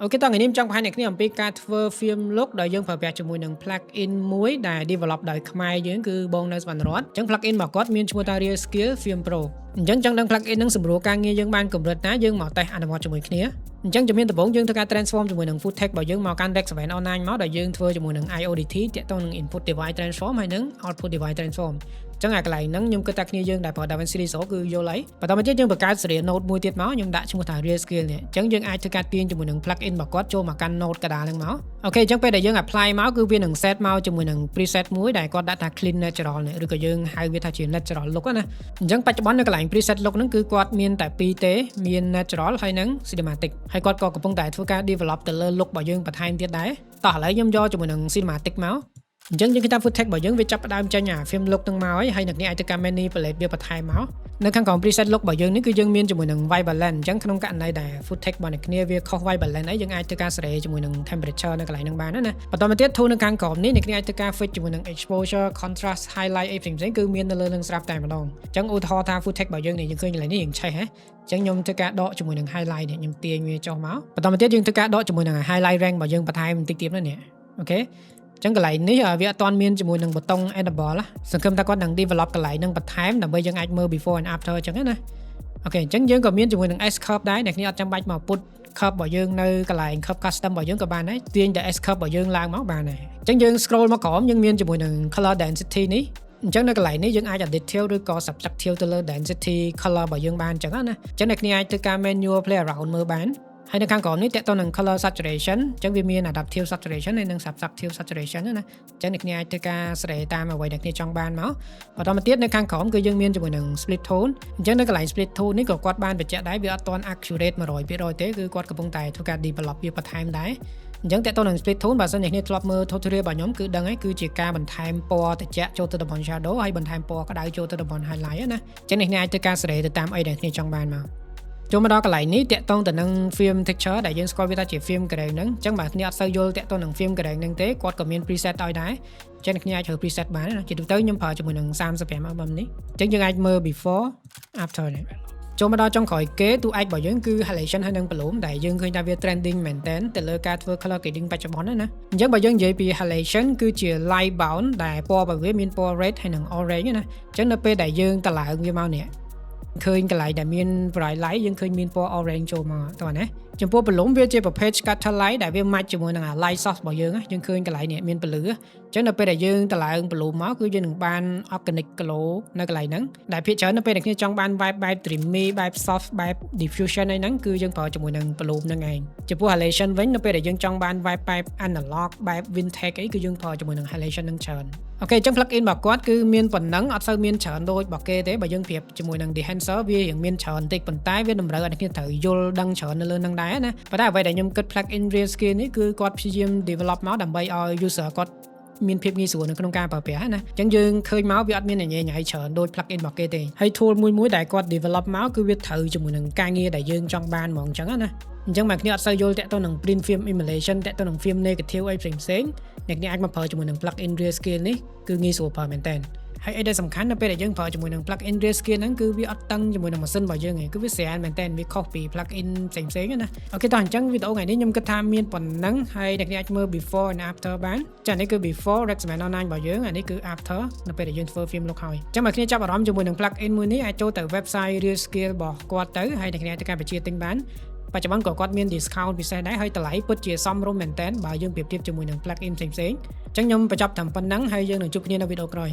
អូខេតោះថ្ងៃនេះចង់បង្ហាញអ្នកគ្នាអំពីការធ្វើ film look ដោយយើងប្រើប្រាស់ជាមួយនឹង plugin មួយដែល develop ដោយខ្មែរយើងគឺបងនៅស្វណ្ណរតអញ្ចឹង plugin របស់គាត់មានឈ្មោះថា Real Skill Film Pro អញ្ចឹងចង់ដឹង plugin ហ្នឹងសម្រួលការងារយើងបានកម្រិតណាយើងមកតេស្តអនុវត្តជាមួយគ្នាអញ្ចឹងជំនាញដំបូងយើងធ្វើការ transform ជាមួយនឹង footage របស់យើងមកកាន់ Rec 7 online មកដោយយើងធ្វើជាមួយនឹង IODT ទាក់ទងនឹង input device transform ហើយនឹង output device transform អញ្ចឹងអាកន្លែងហ្នឹងខ្ញុំគិតថាគ្នាយើងដែលប្រើ DaVinci Resolve គឺយល់ហើយបន្តមកទៀតយើងបង្កើត serial node មួយទៀតមកខ្ញុំដាក់ឈ្មោះថា Real Skill នេះអញ្ចឹងយើងអាចធ្វើការទាញជាមួយនឹង plugin របស់គាត់ចូលមកកាន់ node កណ្ដាលហ្នឹងមកអូខេអញ្ចឹងពេលដែលយើង apply មកគឺវានឹង set មកជាមួយនឹង preset មួយដែលគាត់ដាក់ថា clean natural នេះឬក៏យើងហៅវាថាជា natural look ណាអញ្ចឹងបច្ចុប្បន្ននៅកន្លែង preset look ហ្នឹងគឺគាត់មានតែពីរទេមាន natural ហើយនិង cinematic ហើយគាត់ក៏កំពុងតែធ្វើការ develop ទៅលើ look របស់យើងបន្ថែមទៀតដែរតោះឥឡូវខ្ញុំយកជាមួយនឹង cinematic មកអញ្ចឹងយើងគិតថា footage របស់យើងវាចាប់ផ្ដើមចេញអា film look ហ្នឹងមកហើយអ្នកនេះអាចធ្វើការ manipulate វាបន្ថែមមកនៅខាងក្រោម preset look របស់យើងនេះគឺយើងមានជាមួយនឹង white balance អញ្ចឹងក្នុងករណីដែល footage របស់អ្នកគ្នាវាខុស white balance អីយើងអាចធ្វើការសេរីជាមួយនឹង temperature នៅកន្លែងហ្នឹងបានណាបន្តមកទៀត tool នៅខាងក្រោមនេះអ្នកគ្នាអាចធ្វើការ fix ជាមួយនឹង exposure contrast highlight អីផ្សេងៗគឺមាននៅលើនឹងស្រាប់តែម្ដងអញ្ចឹងឧទាហរណ៍ថា footage របស់យើងនេះយើងឃើញកន្លែងនេះយើងឆេះហ៎អញ្ចឹងខ្ញុំធ្វើការដកជាមួយនឹង highlight នេះខ្ញុំទាញវាចុះមកបន្តមកទៀតយើងធ្វើការដកជាមួយនឹង highlight rank របស់យើងបន្ថែមបន្តិចទៀតនេះអូខេអញ្ចឹងកន្លែងនេះវាអត់ទាន់មានជាមួយនឹងប៊ូតុង editable សង្ឃឹមថាគាត់នឹង develop កន្លែងហ្នឹងបន្ថែមដើម្បីយើងអាចមើល before and after អញ្ចឹងណាអូខេអញ្ចឹងយើងក៏មានជាមួយនឹង S curve ដែរអ្នកគ្នាអត់ចាំបាច់មកពុត curve របស់យើងនៅកន្លែង curve custom របស់យើងក៏បានដែរទាញតែ S curve របស់យើងឡើងមកបានដែរអញ្ចឹងយើង scroll មកក្រោមយើងមានជាមួយនឹង color density នេះអញ្ចឹងនៅកន្លែងនេះយើងអាច detail ឬក៏ subjective ទៅលើ density color របស់យើងបានអញ្ចឹងណាអញ្ចឹងអ្នកគ្នាអាចធ្វើការ manual play around មើលបានហើយនៅខាងក្រោមនេះតើតើនឹង color saturation អញ្ចឹងវាមាន adaptive saturation ហើយនិង subjective saturation ណាអញ្ចឹងអ្នកគ្នាអាចធ្វើការសេរីតាមអ្វីដែលគ្នាចង់បានមកបន្តមកទៀតនៅខាងក្រោមគឺយើងមានជាមួយនឹង split tone អញ្ចឹងនៅកន្លែង split tone នេះក៏គាត់បានបញ្ជាក់ដែរវាអត់ទាន់ accurate 100% ទេគឺគាត់កំពុងតែធ្វើការ develop វាបន្ថែមដែរអញ្ចឹងតើតើនឹង split tone បើសិនជាគ្នាធ្លាប់មើល tutorial របស់ខ្ញុំគឺដឹងហើយគឺជាការបន្ថែមពណ៌ត្រជាក់ចូលទៅតំបន់ shadow ហើយបន្ថែមពណ៌ក្តៅចូលទៅតំបន់ highlight ណាអញ្ចឹងអ្នកគ្នាអាចធ្វើការសេរីទៅតាមអីដែលគ្នាចង់បានមកចូលមកដល់កន្លែងនេះតាក់ទងទៅនឹង film texture ដែលយើងស្គាល់វាថាជា film grain ហ្នឹងអញ្ចឹងបើគ្នាអត់សូវយល់តាក់ទងនឹង film grain ហ្នឹងទេគាត់ក៏មាន preset ឲ្យដែរអញ្ចឹងគ្នាអាចប្រើ preset បានណាជាទូទៅខ្ញុំប្រើជាមួយនឹង35 album នេះអញ្ចឹងយើងអាចមើល before after នេះចូលមកដល់ចុងក្រោយគេតួឯករបស់យើងគឺ halation ហើយនិង bloom ដែលយើងឃើញថាវា trending មែនតើទៅលើការធ្វើ color grading បច្ចុប្បន្នណាអញ្ចឹងបើយើងនិយាយពី halation គឺជា light bound ដែលពណ៌របស់វាមានពណ៌ red ហើយនិង orange ណាអញ្ចឹងនៅពេលដែលយើងតម្លើងវាមកនេះឃើញកន្លែងដែលមាន bright light យើងឃើញមានពណ៌ orange ចូលមកតោះណាចំពោះ bloom វាជាប្រភេទ scatter light ដែលវា match ជាមួយនឹង light source របស់យើងយើងឃើញកន្លែងនេះមានពន្លឺអញ្ចឹងនៅពេលដែលយើងតម្លើង bloom មកគឺយើងនឹងបាន organic glow នៅកន្លែងហ្នឹងដែលភាគច្រើននៅពេលដែលគ្នាចង់បាន vibe បែប dreamy បែប soft បែប diffusion អីហ្នឹងគឺយើងប្រើជាមួយនឹង bloom ហ្នឹងឯងចំពោះ halation វិញនៅពេលដែលយើងចង់បាន vibe បែប analog បែប vintage អីគឺយើងប្រើជាមួយនឹង halation ហ្នឹងច្រើនអូខេអញ្ចឹង plugin របស់គាត់គឺមានប៉ុណ្ណឹងអត់សូវមានច្រើនដូចរបស់គេទេបើយើងប្រៀបជាមួយនឹង Dehancer វារៀងមានច្រើនបន្តិចប៉ុន្តែវាតម្រូវឲ្យអ្នកត្រូវយល់ដឹងច្រើននៅលើហ្នឹងដែរណាប៉ុន្តែអ្វីដែលខ្ញុំគិត plugin Real Skill នេះគឺគាត់ព្យាយាម develop មកដើម្បីឲ្យ user គាត់មានភាពងាយស្រួលនៅក្នុងការប្រើប្រាស់ណាអញ្ចឹងយើងឃើញមកវាអត់មានញ៉ៃច្រើនដូច plugin របស់គេទេហើយ tool មួយដែលគាត់ develop មកគឺវាត្រូវជាមួយនឹងការងារដែលយើងចង់បានហ្មងអញ្ចឹងណាអញ្ចឹងមកគ្នាអត់សូវយល់តាក់ទងនឹង print film emulation តាក់ទងនឹង film negative អីផ្សេងអ្នកគ្នាអាចមកប្រើជាមួយនឹង plugin Real Skill នេះគឺងាយស្រួលប្រើមែនតើហើយអីដែលសំខាន់នៅពេលដែលយើងប្រើជាមួយនឹង plugin Real Skill ហ្នឹងគឺវាអត់តឹងជាមួយនឹងម៉ាស៊ីនរបស់យើងឯងគឺវាស្រាលមែនតើវាខុសពី plugin ផ្សេងណាអូខេតោះអញ្ចឹងវីដេអូថ្ងៃនេះខ្ញុំគិតថាមានប៉ុណ្ណឹងហើយអ្នកគ្នាអាចមើល before and after បានចានេះគឺ before Rec 7 online របស់យើងអានេះគឺ after នៅពេលដែលយើងធ្វើ film look ហើយអញ្ចឹងមកគ្នាចាប់អារម្មណ៍ជាមួយនឹង plugin មួយនេះអាចចូលទៅ website Real Skill របស់គាត់ទៅហើយអ្នកគ្នាអាចទៅការបញ្ជាទិញបានបច្ចុប្បន្នក៏គាត់មាន discount ពិសេសដែរហើយតម្លៃពិតជាសមរម្យមែនតើបើយើងប្រៀបធៀបជាមួយនឹង plugin ផ្សេងអញ្ចឹងខ្ញុំបញ្ចប់តាមប៉ុណ្ណឹងហើយយើងនឹងជួបគ្នានៅវីដេអូក្រោយ